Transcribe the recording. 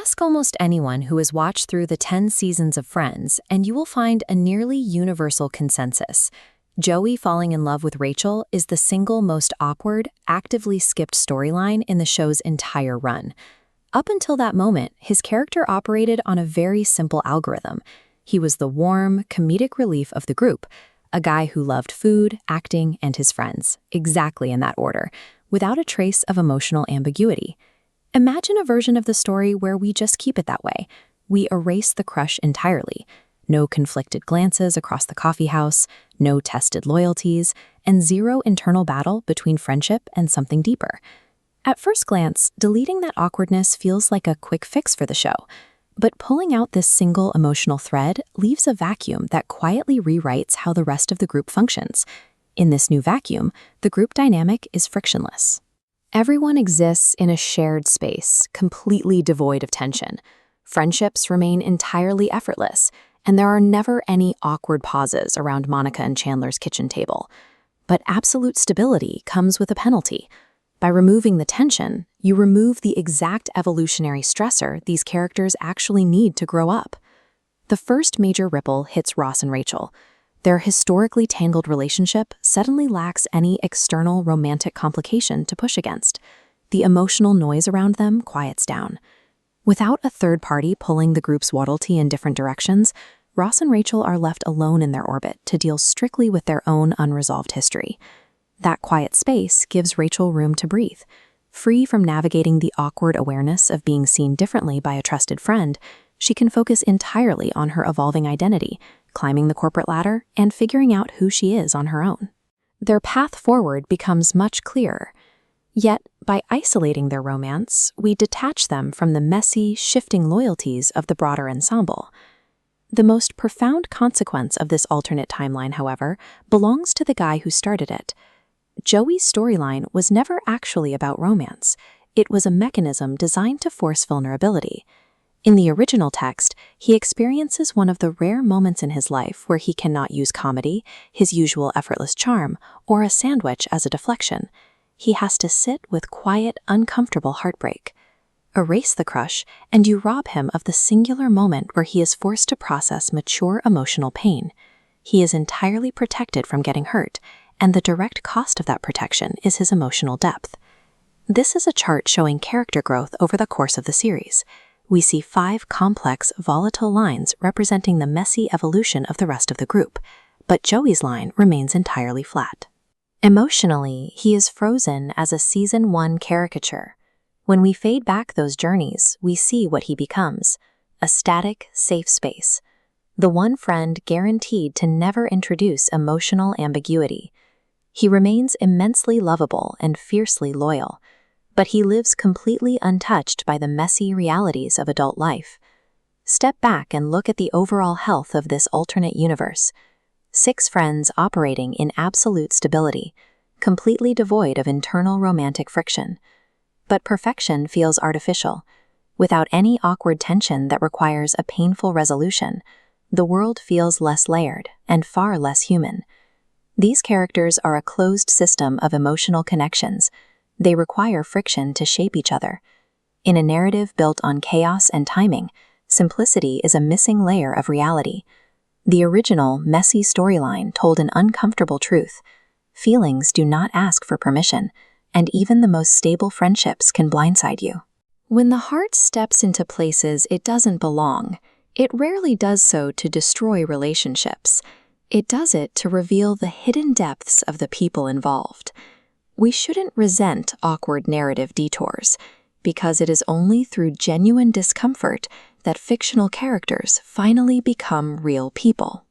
Ask almost anyone who has watched through the 10 seasons of Friends, and you will find a nearly universal consensus. Joey falling in love with Rachel is the single most awkward, actively skipped storyline in the show's entire run. Up until that moment, his character operated on a very simple algorithm. He was the warm, comedic relief of the group, a guy who loved food, acting, and his friends, exactly in that order, without a trace of emotional ambiguity. Imagine a version of the story where we just keep it that way. We erase the crush entirely. No conflicted glances across the coffee house, no tested loyalties, and zero internal battle between friendship and something deeper. At first glance, deleting that awkwardness feels like a quick fix for the show. But pulling out this single emotional thread leaves a vacuum that quietly rewrites how the rest of the group functions. In this new vacuum, the group dynamic is frictionless. Everyone exists in a shared space, completely devoid of tension. Friendships remain entirely effortless, and there are never any awkward pauses around Monica and Chandler's kitchen table. But absolute stability comes with a penalty. By removing the tension, you remove the exact evolutionary stressor these characters actually need to grow up. The first major ripple hits Ross and Rachel. Their historically tangled relationship suddenly lacks any external romantic complication to push against. The emotional noise around them quiets down. Without a third party pulling the group's waddlety in different directions, Ross and Rachel are left alone in their orbit to deal strictly with their own unresolved history. That quiet space gives Rachel room to breathe. Free from navigating the awkward awareness of being seen differently by a trusted friend, she can focus entirely on her evolving identity, climbing the corporate ladder, and figuring out who she is on her own. Their path forward becomes much clearer. Yet, by isolating their romance, we detach them from the messy, shifting loyalties of the broader ensemble. The most profound consequence of this alternate timeline, however, belongs to the guy who started it. Joey's storyline was never actually about romance. It was a mechanism designed to force vulnerability. In the original text, he experiences one of the rare moments in his life where he cannot use comedy, his usual effortless charm, or a sandwich as a deflection. He has to sit with quiet, uncomfortable heartbreak. Erase the crush, and you rob him of the singular moment where he is forced to process mature emotional pain. He is entirely protected from getting hurt, and the direct cost of that protection is his emotional depth. This is a chart showing character growth over the course of the series. We see 5 complex, volatile lines representing the messy evolution of the rest of the group, but Joey's line remains entirely flat. Emotionally, he is frozen as a Season 1 caricature. When we fade back those journeys, we see what he becomes: a static, safe space. The one friend guaranteed to never introduce emotional ambiguity. He remains immensely lovable and fiercely loyal, but he lives completely untouched by the messy realities of adult life. Step back and look at the overall health of this alternate universe. 6 friends operating in absolute stability, completely devoid of internal romantic friction. But perfection feels artificial. Without any awkward tension that requires a painful resolution, the world feels less layered and far less human. These characters are a closed system of emotional connections. They require friction to shape each other. In a narrative built on chaos and timing, simplicity is a missing layer of reality. The original, messy storyline told an uncomfortable truth. Feelings do not ask for permission, and even the most stable friendships can blindside you. When the heart steps into places it doesn't belong, it rarely does so to destroy relationships. It does it to reveal the hidden depths of the people involved. We shouldn't resent awkward narrative detours, because it is only through genuine discomfort that fictional characters finally become real people.